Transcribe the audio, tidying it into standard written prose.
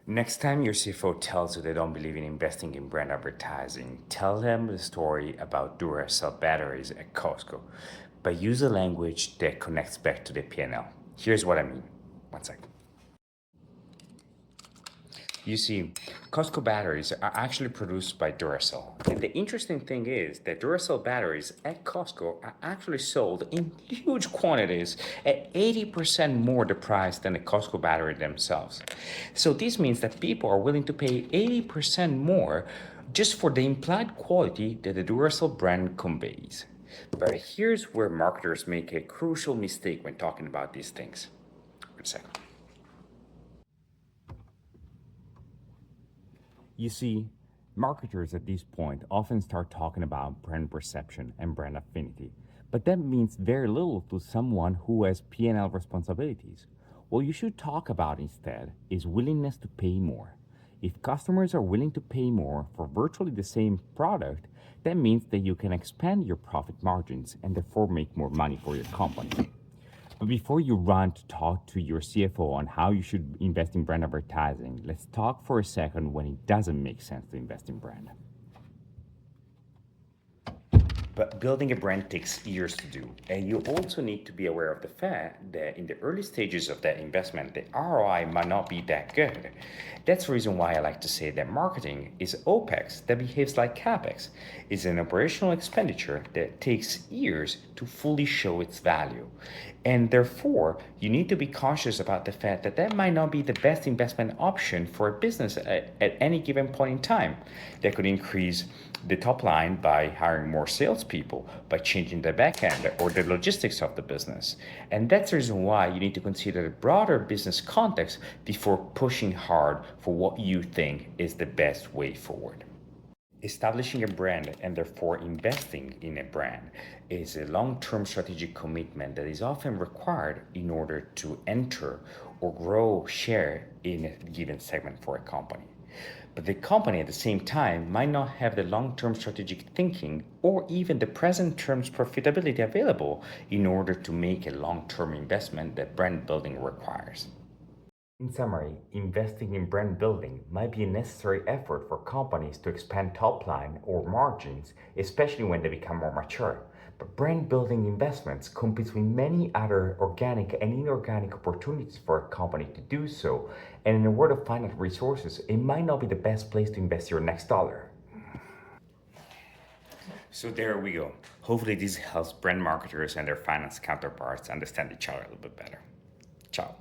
Next time your CFO tells you they don't believe in investing in brand advertising, tell them the story about Duracell batteries at Costco, but use a language that connects back to the P&L. Here's what I mean. One second. You see, Costco batteries are actually produced by Duracell. And the interesting thing is that Duracell batteries at Costco are actually sold in huge quantities at 80% more the price than the Costco battery themselves. So this means that people are willing to pay 80% more just for the implied quality that the Duracell brand conveys. But here's where marketers make a crucial mistake when talking about these things. Wait a second. You see, marketers at this point often start talking about brand perception and brand affinity, but that means very little to someone who has P&L responsibilities. What you should talk about instead is willingness to pay more. If customers are willing to pay more for virtually the same product, that means that you can expand your profit margins and therefore make more money for your company. But before you run to talk to your CFO on how you should invest in brand advertising, let's talk for a second when it doesn't make sense to invest in brand. But building a brand takes years to do. And you also need to be aware of the fact that in the early stages of that investment, the ROI might not be that good. That's the reason why I like to say that marketing is OPEX that behaves like CAPEX. It's an operational expenditure that takes years to fully show its value. And therefore, you need to be cautious about the fact that that might not be the best investment option for a business at any given point in time. That could increase the top line by hiring more salespeople, by changing the back end or the logistics of the business. And that's the reason why you need to consider the broader business context before pushing hard for what you think is the best way forward. Establishing a brand and therefore investing in a brand is a long-term strategic commitment that is often required in order to enter or grow share in a given segment for a company. But the company at the same time might not have the long-term strategic thinking or even the present terms profitability available in order to make a long-term investment that brand building requires. In summary, investing in brand building might be a necessary effort for companies to expand top line or margins, especially when they become more mature. But brand building investments compete with many other organic and inorganic opportunities for a company to do so, and in a world of finite resources, it might not be the best place to invest your next dollar. So there we go. Hopefully this helps brand marketers and their finance counterparts understand each other a little bit better. Ciao.